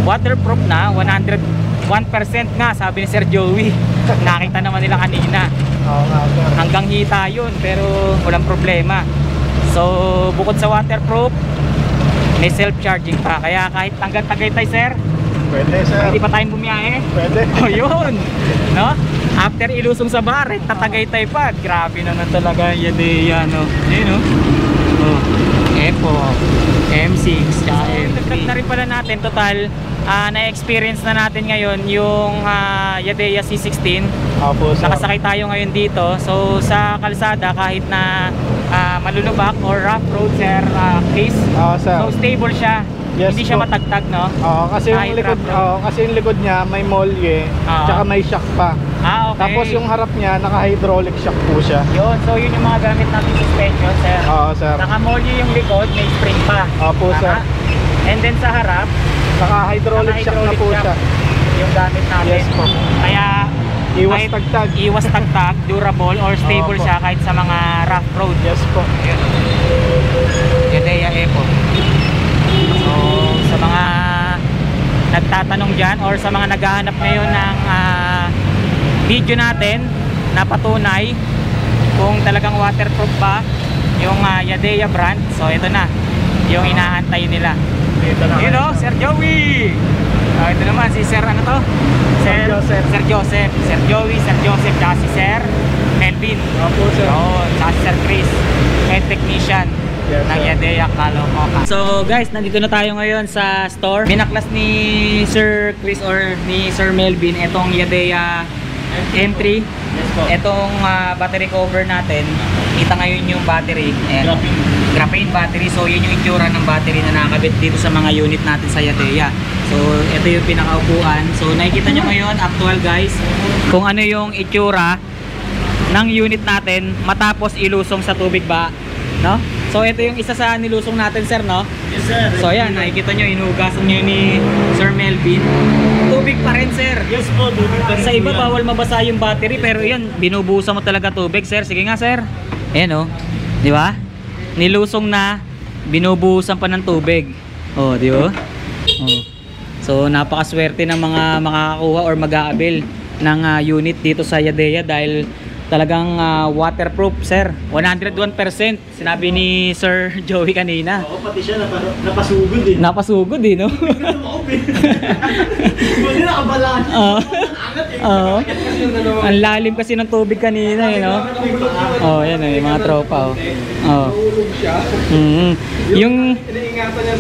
waterproof na 101% nga, sabi ni Sir Joey. Nakita naman nila kanina. Oo nga, sir. Hanggang hita yun, pero walang problema. So bukod sa waterproof, may self-charging pa. Kaya kahit hanggang Tagaytay, sir, Pwede, sir. hindi pa tayong bumiyahe. Pwede. O yun, no? After ilusong sa Barret, tatagaytay pa. Grabe naman talaga yung Yadea, no? Yun, no? Oh, Epoch, M6, tsaka M3. Na rin pala natin, total, na-experience na natin ngayon yung Yadea C16. Opo, sir. Nakasakay tayo ngayon dito. So sa kalsada, kahit na malulubak or rough road, sir, Chris, Oo, sir. so stable siya. Yes, Hindi siya po. matagtag, no? Oo, kasi yung Kahit likod, rough road. kasi yung likod niya may molye, Oo. tsaka may shock pa. Okay. Tapos yung harap niya naka-hydraulic shock po siya. Yun, so yun yung mga gamit natin suspension, sir. Oo, sir. Nakamolye yung likod, may spring pa. Opo, Tama? sir. And then sa harap, Naka-hydraulic shock na po shock siya. yung gamit natin. Yes po. Kaya Iwas kahit tagtag. iwas tagtag, durable or stable Opo. siya kahit sa mga rough road. Yes po. Yadea Epoch. So sa mga nagtatanong dyan or sa mga naghahanap ngayon ng video natin na patunay kung talagang waterproof ba yung Yadea brand, so ito na yung inaantay nila. You know, Sir Joey. Ito naman si Sir ano to? Joseph. Sir Joseph. Sir Joey, Sir Joseph, tsaka si Sir Melvin. Opo, sir. Oo, tsaka si Sir Chris, head technician Yes, ng sir. Yadea Caloocan. So guys, nandito na tayo ngayon sa store. Binaklas ni Sir Chris or ni Sir Melvin itong Yadea M3. Yes po. Itong battery cover natin. Kita ngayon yung battery. Ayan. Graphene battery. So yun yung itsura ng battery na nakakabit dito sa mga unit natin sa Yadea. So ito yung pinakaupuan. So nakikita nyo ngayon actual guys kung ano yung itsura ng unit natin matapos ilusong sa tubig ba, no? So ito yung isa sa nilusong natin, sir, no? Yes, sir. So ayan, nakikita nyo, inugasan nyo ni Sir Melvin. Tubig pa rin, sir. Yes po, Sa iba bawal mabasa yung battery, pero yan, binubusan mo talaga tubig, sir. Sige nga, sir. Ayan, oh. Di ba? Nilusong na, binubusan pa ng tubig. Oh, di ba? Oh. So napakaswerte ng mga makakakuha or mag-aabil ng unit dito sa Yadea dahil talagang waterproof, sir. 101%. Sinabi ni Sir Joey kanina. Oo, pati siya napasugod eh. Napasugod eh, no? Hindi nakabalaan. Oo. Ang lalim kasi ng tubig kanina, eh, no? Oh, yan eh, mga tropa, oh. Oh.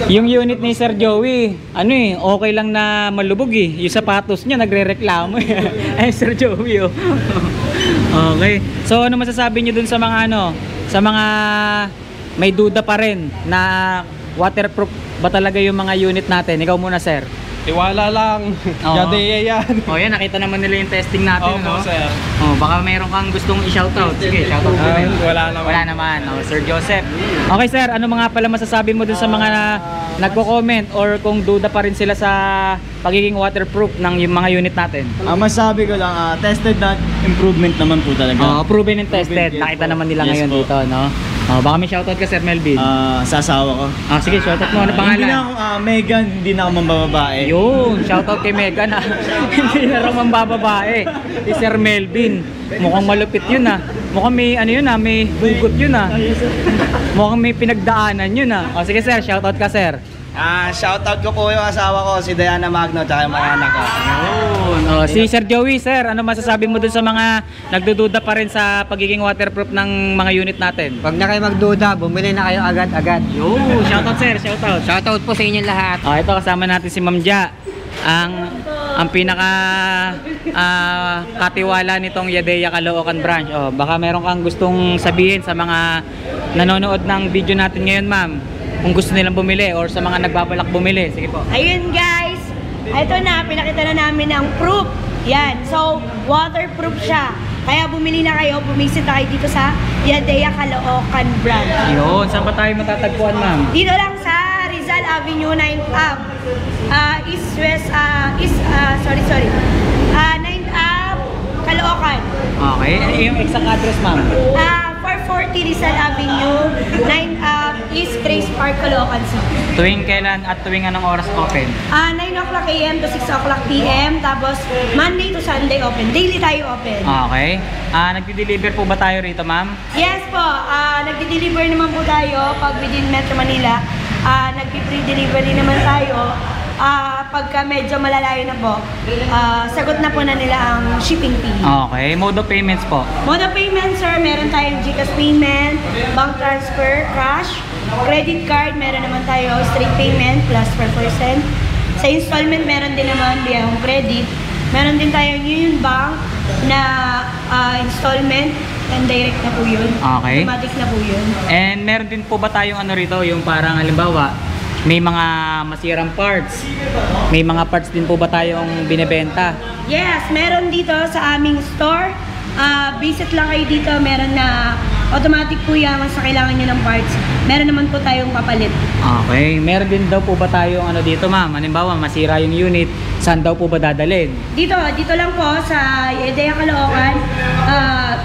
Yung unit ni Sir Joey, ano eh, okay lang na malubog eh. Yung sapatos niya nagrereklamo eh. Ay, Sir Joey, oh. Okay. So ano masasabi niyo dun sa mga ano, sa mga may duda pa rin na waterproof ba talaga yung mga unit natin? Ikaw muna, sir. Tiwala lang. Oo. Yadea yan. Oh, yan, nakita naman nila yung testing natin, no? sir. Oh, baka mayroon kang gustong i-shoutout. Sige, shoutout mo na. Wala naman. Wala naman. Oh, Sir Joseph. Okay, sir, ano mga pala masasabi mo dun sa mga nagko-comment or kung duda pa rin sila sa pagiging waterproof ng yung mga unit natin. Masabi ko lang, tested na improvement naman po talaga. Proven and tested. Proven, yes Nakita po. naman nila Yes ngayon po. dito, no? Baka may shoutout ka, Sir Melvin. Sa asawa ko. Sige, shoutout mo. Ano Hindi pangalan? na ako, Megan, hindi na ako mambababae. Yun, shoutout kay Megan ha. Hindi na raw mambababae. Si Sir Melvin. Mukhang malupit yun ha. Mukhang may ano yun ha, may bugot yun ha. Mukhang may pinagdaanan yun ha. Sige sir, shoutout ka sir. Shoutout ko po yung asawa ko, si Diana Magno, tsaka yung mga anak ko. Si Sir Joey sir, ano masasabi mo dun sa mga nagdududa pa rin sa pagiging waterproof ng mga unit natin? Wag na kayo magduda, bumili na kayo agad-agad. Yo, shoutout sir, shoutout. Shoutout po sa inyong lahat. Ito kasama natin si Ma'am Ja. Ang pinaka katiwala nitong Yadeya Caloocan branch. Baka meron kang gustong sabihin sa mga nanonood ng video natin ngayon, ma'am. Kung gusto nilang bumili or sa mga nagbabalak bumili. Sige po. Ayun guys, ito na, pinakita na namin ang proof. Yan, so waterproof siya. Kaya bumili na kayo, bumisit na kayo dito sa Yadeya Caloocan branch. Yun, saan ba tayo matatagpuan, ma'am? Dito lang sa Rizal Avenue 9th Ave. East-West, 9th Ave, Caloocan. Okay, yung exact address, ma'am? 440 Rizal Avenue, 9th Ave, East Grace Park, Caloocan City. Tuwing kailan at tuwing anong oras open? 9 o'clock a.m. to 6 o'clock p.m. Tapos Monday to Sunday open. Daily tayo open. Okay. Nagdi-deliver po ba tayo rito, ma'am? Yes po, nagdi-deliver naman po tayo pag within Metro Manila. Nagpi-free delivery naman tayo. Pagka medyo malalayo na po, sagot na po na nila ang shipping fee. Okay. Mode of payments po? Mode of payment, sir, meron tayong GCash payment, bank transfer, cash, credit card, meron naman tayo straight payment plus 4%. Sa installment, meron din naman via home credit. Meron din tayong Union Bank na installment and direct na po yun. Okay. Automatic na po yun. And meron din po ba tayong ano rito, yung parang halimbawa, may mga masirang parts. May mga parts din po ba tayong binebenta? Yes, meron dito sa aming store. Visit lang kayo dito. Meron na automatic po yan sa kailangan nyo ng parts. Meron naman po tayong papalit. Okay. Meron din daw po ba tayong ano dito, ma'am? Halimbawa, masira yung unit. Saan daw po ba dadalhin? Dito lang po sa Yadeya Caloocan.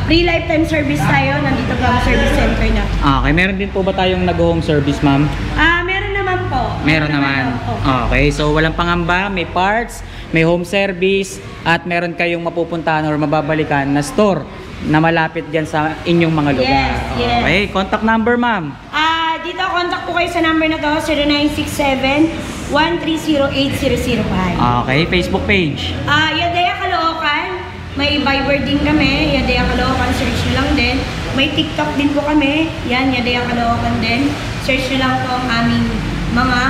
Free lifetime service tayo. Nandito po ang service center na. Okay. Meron din po ba tayong nag-home service, ma'am? Meron naman po. Meron naman. po. Okay. So, walang pangamba. May parts, may home service, at meron kayong mapupuntahan or mababalikan na store na malapit dyan sa inyong mga lugar. Yes, yes. Okay. Contact number, ma'am. Dito, contact po kayo sa number na to, 0967-130-8005. Okay. Facebook page. Yadeya Caloocan, may Viber din kami, Yadeya Caloocan, search nyo lang din. May TikTok din po kami, yan, Yadeya Caloocan din. Search nyo lang po ang aming mga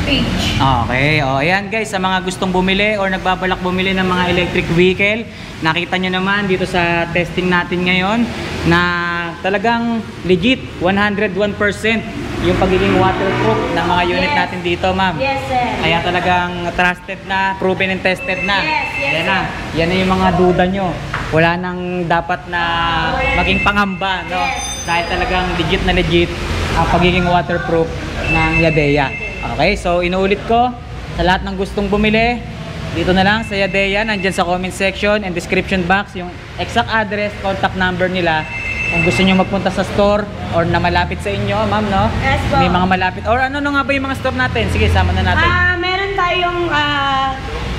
page. Okay. Ayan guys, sa mga gustong bumili or nagbabalak bumili ng mga electric vehicle, nakita nyo naman dito sa testing natin ngayon na talagang legit, 101% yung pagiging waterproof ng mga unit Yes. natin dito, ma'am. Yes, sir. Kaya talagang trusted na, proven and tested na. Yes, Yan na. Yan na yung mga duda nyo. Wala nang dapat na maging pangamba, no? Yes. Dahil talagang legit ang pagiging waterproof ng Yadeya. Okay, so inuulit ko sa lahat ng gustong bumili, dito na lang sa Yadeya, nandyan sa comment section and description box yung exact address, contact number nila. Kung gusto nyo magpunta sa store or na malapit sa inyo, ma'am, no? Yes, po. May mga malapit. Or ano nga ba yung mga store natin? Sige, sama na natin. Meron tayong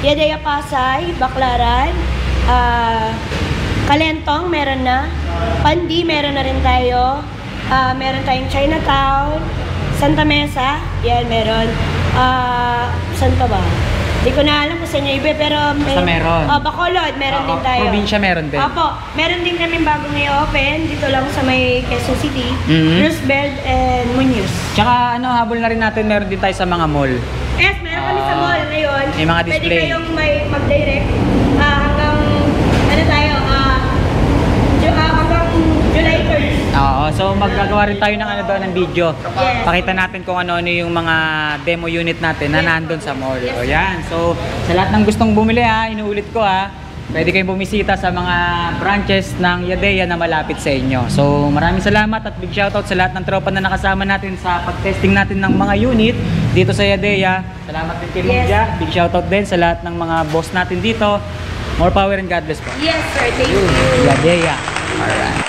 Yadeya Pasay, Baclaran, Kalentong, meron na. Pandi, meron na rin tayo. Meron tayong Chinatown, Santa Mesa, yan, meron. Saan pa ba? Hindi ko na alam kung saan yung iba, pero meron. Bacolod, meron din tayo. Probinsya meron din. Opo, meron din kami bagong i-open dito lang sa may Quezon City, Mhm. Roosevelt and Muñoz. Tsaka ano, habol na rin natin, meron din tayo sa mga mall. Yes, meron kami sa mall ngayon. May mga display. Pwede kayong mag-direct hanggang ano tayo, hanggang July 3rd. Oo, so maggagawa rin tayo ng ano doon ng video. Yes. Pakita natin kung ano yung mga demo unit natin na nandun sa mall. Yes. O yan. So sa lahat ng gustong bumili inuulit ko pwede kayong bumisita sa mga branches ng Yadeya na malapit sa inyo. So maraming salamat at big shoutout sa lahat ng tropa na nakasama natin sa pag-testing natin ng mga unit dito sa Yadea. Salamat din kay Ma'am Yes. Ja. Big shoutout din sa lahat ng mga boss natin dito. More power and God bless po. Yes, sir. Thank you. Yadea. Alright.